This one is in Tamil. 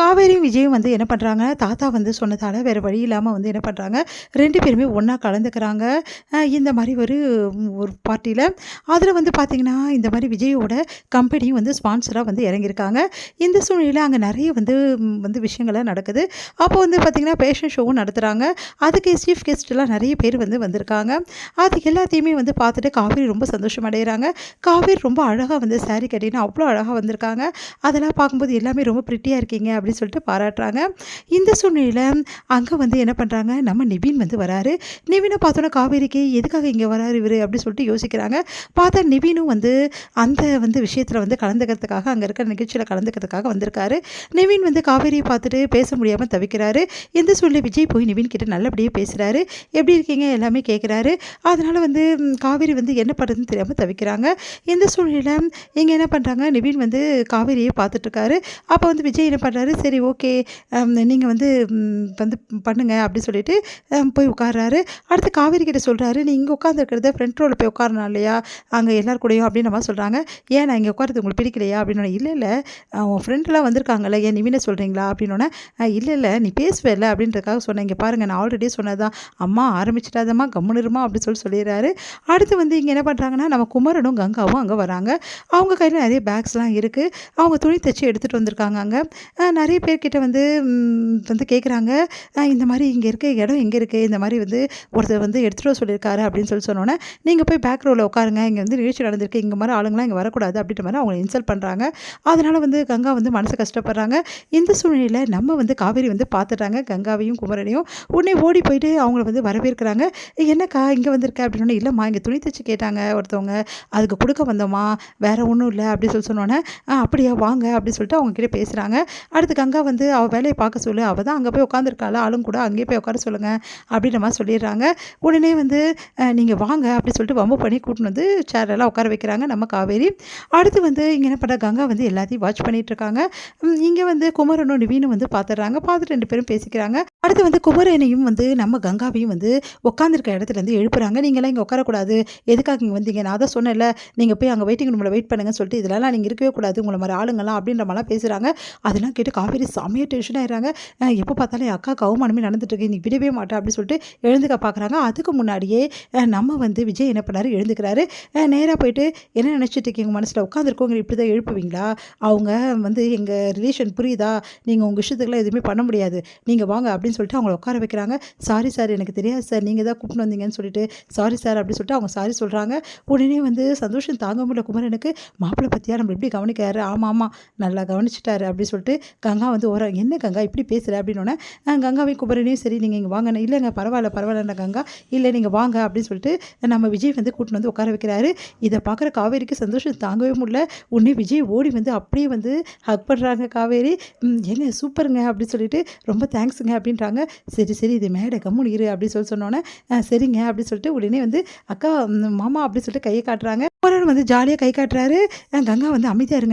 காவேரியும் விஜயும் வந்து என்ன பண்ணுறாங்க, தாத்தா வந்து சொன்னதால வேறு வழி இல்லாமல் வந்து என்ன பண்ணுறாங்க, 2 பேருமே ஒன்றா கலந்துக்கிறாங்க. இந்த மாதிரி ஒரு ஒரு பார்ட்டியில். அதில் வந்து பார்த்திங்கன்னா, இந்த மாதிரி விஜயோட கம்பெனியும் வந்து ஸ்பான்சராக வந்து இறங்கியிருக்காங்க. இந்த சூழ்நிலையில் அங்கே நிறைய வந்து விஷயங்கள்லாம் நடக்குது. அப்போ வந்து பார்த்திங்கன்னா, பேஷன் ஷோவும் நடத்துகிறாங்க. அதுக்கு சீஃப் கெஸ்ட்லாம் நிறைய பேர் வந்து வந்திருக்காங்க. அது எல்லாத்தையுமே வந்து பார்த்துட்டு காவேரி ரொம்ப சந்தோஷம் அடைகிறாங்க. காவேரி ரொம்ப அழகாக வந்து சாரீ கட்டின்னு அவ்வளோ அழகாக வந்திருக்காங்க. அதெல்லாம் பார்க்கும்போது எல்லாமே ரொம்ப ப்ரிட்டியாக இருக்கீங்க அப்படின்னு சொல்லிட்டு பாராட்டுறாங்க. இந்த சூழ்நிலையில் அங்கே வந்து என்ன பண்ணுறாங்க, நம்ம நிவின் வந்து வராரு. நிவினை பார்த்தோன்னா காவேரிக்கு எதுக்காக இங்கே வராரு இவர் அப்படின்னு சொல்லிட்டு யோசிக்கிறாங்க. பார்த்தா நிவினும் வந்து அந்த வந்து விஷயத்தில் வந்து கலந்துக்கிறதுக்காக அங்கே இருக்கிற நிகழ்ச்சியில் கலந்துக்கிறதுக்காக வந்திருக்காரு. நிவின் வந்து காவேரியை பார்த்துட்டு பேச முடியாமல் தவிக்கிறாரு. இந்த சூழ்நிலை விஜய் போய் நிவின் கிட்ட நல்லபடியாக பேசுகிறாரு. எப்படி இருக்கீங்க எல்லாமே கேட்குறாரு. அதனால் வந்து காவேரி வந்து என்ன பண்ணுறதுன்னு தெரியாமல் தவிக்கிறாங்க. இந்த சூழ்நிலையில் இங்கே என்ன பண்ணுறாங்க, நிவின் வந்து காவேரியை பார்த்துட்ருக்காரு. அப்போ வந்து விஜய் என்ன பண்ணுறாரு, சரி ஓகே நீங்கள் வந்து வந்து பண்ணுங்க அப்படின்னு சொல்லிட்டு போய் உட்கார்றாரு. அடுத்து காவேரி கிட்ட சொல்கிறாரு, நீ இங்கே உட்காந்துருக்கிறத ஃப்ரண்ட் ரோவில் போய் உட்காரணும் இல்லையா அங்கே எல்லாரும் கூடயும் அப்படின்னு நம்ம சொல்கிறாங்க. ஏன் நான் இங்கே உட்காரது உங்களுக்கு பிடிக்கலையா அப்படின்னு. இல்லை இல்லை உன் ஃப்ரெண்டெலாம் வந்திருக்காங்கல்ல, ஏன் நிவினை சொல்கிறீங்களா அப்படின்னோடனே, இல்லை இல்லை நீ பேசுவேல அப்படின்றதுக்காக சொன்னேன். இங்கே பாருங்கள் நான் ஆல்ரெடி சொன்னதான், அம்மா ஆரம்பிச்சிட்டாதம்மா கம்முனுருமா அப்படின்னு சொல்லிடுறாரு. அடுத்து வந்து இங்கே என்ன பண்ணுறாங்கன்னா, நம்ம குமரனும் கங்காவும் அங்கே வராங்க. அவங்க கையில் நிறைய பேக்ஸ்லாம் இருக்குது. அவங்க துணி தைச்சி எடுத்துகிட்டு வந்திருக்காங்க. அங்கே நிறைய பேர்கிட்ட வந்து வந்து கேட்குறாங்க, இந்த மாதிரி இங்கே இருக்க இடம் எங்கே இருக்குது, இந்த மாதிரி வந்து ஒருத்தர் வந்து எடுத்துகிட்டு வர சொல்லியிருக்காரு அப்படின்னு சொன்னோன்னே, நீங்கள் போய் பேக் ரோவில் உட்காருங்க, இங்கே வந்து நிகழ்ச்சி நடந்திருக்கு, இங்கே மாதிரி ஆளுங்களாம் இங்கே வரக்கூடாது அப்படின்ற மாதிரி அவங்களை இன்சல்ட் பண்ணுறாங்க. அதனால் வந்து கங்கா வந்து மனசு கஷ்டப்படுறாங்க. இந்த சூழ்நிலையில் நம்ம வந்து காவேரி வந்து பார்த்துட்டாங்க கங்காவையும் குமரனையும். உடனே ஓடி போயிட்டு அவங்கள வந்து வரவேற்கிறாங்க. என்னக்கா இங்கே வந்திருக்க அப்படின்னோடனே, இல்லைம்மா இங்கே துணி தைச்சி கேட்டாங்க ஒருத்தவங்க, அதுக்கு கொடுக்க வந்தோம்மா, வேறு ஒன்றும் இல்லை அப்படின்னு சொன்னோன்னே, அப்படியா வாங்க அப்படின்னு சொல்லிட்டு அவங்கக்கிட்ட பேசுகிறாங்க. அடுத்து கங்கா வந்து அவள் வேலையை பார்க்க சொல்லு, அவள் தான் அங்கே போய் உட்காந்துருக்காள், ஆளும் கூட அங்கேயே போய் உட்கார சொல்லுங்கள் அப்படின்ற மாதிரி சொல்லிடுறாங்க. உடனே வந்து நீங்கள் வாங்க அப்படின்னு சொல்லிட்டு வம்பு பண்ணி கூட்டின்னு வந்து சேரெல்லாம் உட்கார வைக்கிறாங்க நம்ம காவேரி. அடுத்து வந்து இங்கே என்ன பண்ணுற, கங்கா வந்து எல்லாத்தையும் வாட்ச் பண்ணிகிட்ருக்காங்க. இங்கே வந்து குமரனும் நிவீனும் வந்து பார்த்துடுறாங்க. பார்த்துட்டு 2 பேரும் பேசிக்கிறாங்க. அடுத்து வந்து குமரனையும் வந்து நம்ம கங்காவையும் வந்து உட்காந்துருக்க இடத்துலேருந்து எழுப்புறாங்க. நீங்களாம் இங்கே உட்காரக்கூடாது, எதுக்காக இங்கே வந்தீங்க, நான் தான் சொன்னேன்ல நீங்கள் போய் அங்கே வெயிட்டிங் ரூமில் வெயிட் பண்ணுங்கன்னு சொல்லிட்டு, இதெல்லாம் நீங்கள் இருக்கவே கூடாது உங்களை மாதிரி ஆளுங்கலாம் அப்படின்ற மாதிரிலாம் பேசுகிறாங்க. அதெல்லாம் கேட்டு காவேரி செமையாக டென்ஷன் ஆகிடுறாங்க. எப்போ பார்த்தாலும் என் அக்காவுக்கு அவமானமே நடந்துட்டுருக்கு, நீ விடவே மாட்டேன் அப்படின்னு சொல்லிட்டு எழுந்துக்க பார்க்குறாங்க. அதுக்கு முன்னாடியே நம்ம வந்து விஜய் என்ன பண்ணாரு, எழுந்துக்கிறாரு. நேராக போயிட்டு, என்ன நினச்சிட்டு இருக்கீங்க மனசில், உட்காந்துருக்கவங்க இப்படி தான் எழுப்புவீங்களா, அவங்க வந்து எங்கள் ரிலேஷன் புரியுதா, நீங்கள் உங்கள் இஷ்டத்துக்குலாம் எதுவுமே பண்ண முடியாது, நீங்கள் வாங்க அப்படின்னு சொல்லிட்டு அவங்கள உட்கார வைக்கிறாங்க. சாரி சார் எனக்கு தெரியாது சார், நீங்கள் தான் கூப்பிட்டு வந்தீங்கன்னு சொல்லிட்டு சாரி சார் அப்படின்னு சொல்லிட்டு அவங்க சாரி சொல்கிறாங்க. உடனே வந்து சந்தோஷம் தாங்க முடியல குமரனுக்கு. மாப்பிள்ளை பற்றியா நம்ம எப்படி கவனிக்கிறாரு, ஆமாம் ஆமாம் நல்லா கவனிச்சிட்டாரு அப்படின்னு சொல்லிட்டு கங்கா வந்து என்ன கங்கா இப்படி பேசுகிற அப்படின்னோடனே, கங்காவையும் குமரனையும் சரி நீங்கள் இங்கே வாங்க, இல்லைங்க பரவாயில்ல கங்கா, இல்லை நீங்கள் வாங்க அப்படின்னு சொல்லிட்டு நம்ம விஜய் வந்து கூட்டின்னு வந்து உட்கார வைக்கிறாரு. இதை பார்க்குற காவேரிக்கு சந்தோஷம் தாங்கவே முடியல. உடனே விஜய் ஓடி வந்து அப்படியே வந்து ஹக் பண்ணுறாங்க காவேரி. ஏங்க சூப்பருங்க அப்படின்னு சொல்லிட்டு, ரொம்ப தேங்க்ஸுங்க அப்படின்றாங்க. சரி சரி இது மேடை கம்முனு இரு அப்படின்னு சொன்னோன்னே, சரிங்க அப்படின்னு சொல்லிட்டு உடனே வந்து அக்கா மாமா அப்படின்னு சொல்லிட்டு கையை காட்டுறாங்க. குமரன் வந்து ஜாலியாக கை காட்டுறாரு. கங்கா வந்து அமைதியாக இருங்க